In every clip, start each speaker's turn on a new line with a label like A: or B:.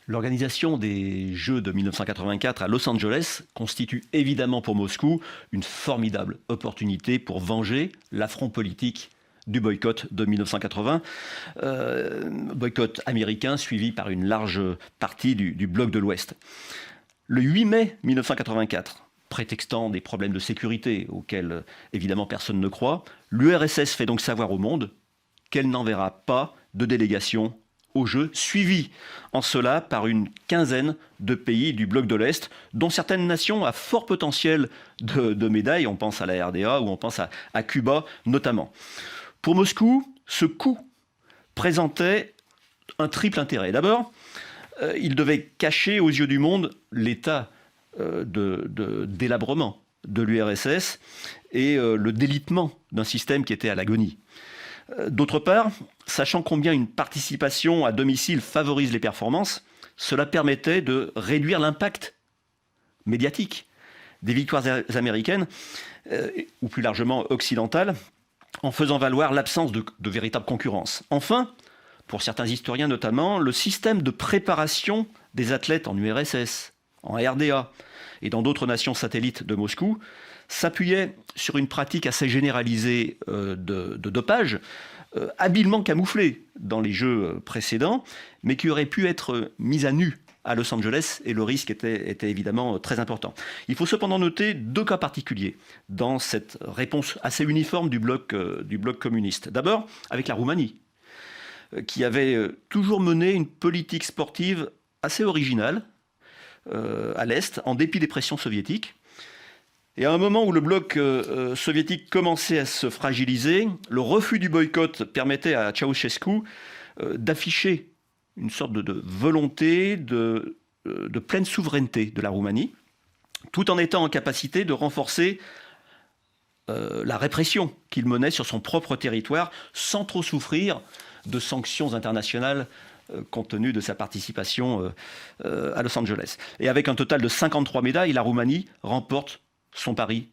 A: L'organisation des Jeux de 1984 à Los Angeles constitue évidemment pour Moscou une formidable opportunité pour venger l'affront politique du boycott de 1980, boycott américain suivi par une large partie du bloc de l'Ouest. Le 8 mai 1984, prétextant des problèmes de sécurité auxquels évidemment personne ne croit, l'URSS fait donc savoir au monde qu'elle n'enverra pas de délégation aux Jeux, suivi en cela par une quinzaine de pays du bloc de l'Est, dont certaines nations à fort potentiel de médailles. On pense à la RDA ou on pense à Cuba notamment. Pour Moscou, ce coup présentait un triple intérêt. D'abord, il devait cacher aux yeux du monde l'état de délabrement de l'URSS et le délitement d'un système qui était à l'agonie. D'autre part, sachant combien une participation à domicile favorise les performances, cela permettait de réduire l'impact médiatique des victoires américaines, ou plus largement occidentales, en faisant valoir l'absence de véritable concurrence. Enfin, pour certains historiens notamment, le système de préparation des athlètes en URSS, en RDA et dans d'autres nations satellites de Moscou s'appuyait sur une pratique assez généralisée de dopage, habilement camouflée dans les jeux précédents, mais qui aurait pu être mise à nu à Los Angeles, et le risque était évidemment très important. Il faut cependant noter deux cas particuliers dans cette réponse assez uniforme du bloc communiste. D'abord, avec la Roumanie, qui avait toujours mené une politique sportive assez originale à l'Est, en dépit des pressions soviétiques. Et à un moment où le bloc soviétique commençait à se fragiliser, le refus du boycott permettait à Ceausescu d'afficher une sorte de volonté de pleine souveraineté de la Roumanie, tout en étant en capacité de renforcer la répression qu'il menait sur son propre territoire, sans trop souffrir de sanctions internationales compte tenu de sa participation à Los Angeles. Et avec un total de 53 médailles, la Roumanie remporte son pari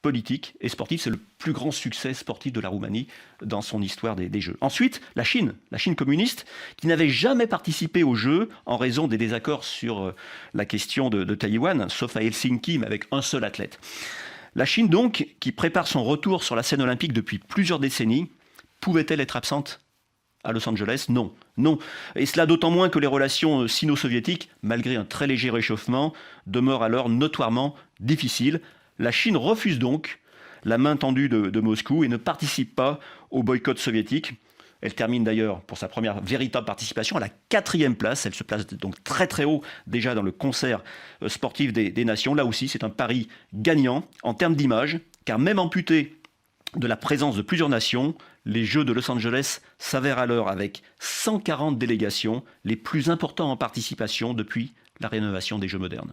A: politique et sportif. C'est le plus grand succès sportif de la Roumanie dans son histoire des Jeux. Ensuite, la Chine communiste, qui n'avait jamais participé aux Jeux en raison des désaccords sur la question de Taïwan, sauf à Helsinki, mais avec un seul athlète. La Chine, donc, qui prépare son retour sur la scène olympique depuis plusieurs décennies, pouvait-elle être absente à Los Angeles? Non. Non. Et cela d'autant moins que les relations sino-soviétiques, malgré un très léger réchauffement, demeurent alors notoirement difficiles. La Chine refuse donc la main tendue de Moscou et ne participe pas au boycott soviétique. Elle termine d'ailleurs pour sa première véritable participation à la 4e place. Elle se place donc très très haut déjà dans le concert sportif des nations. Là aussi, c'est un pari gagnant en termes d'image, car même amputé de la présence de plusieurs nations, les Jeux de Los Angeles s'avèrent alors avec 140 délégations, les plus importants en participation depuis la rénovation des Jeux modernes.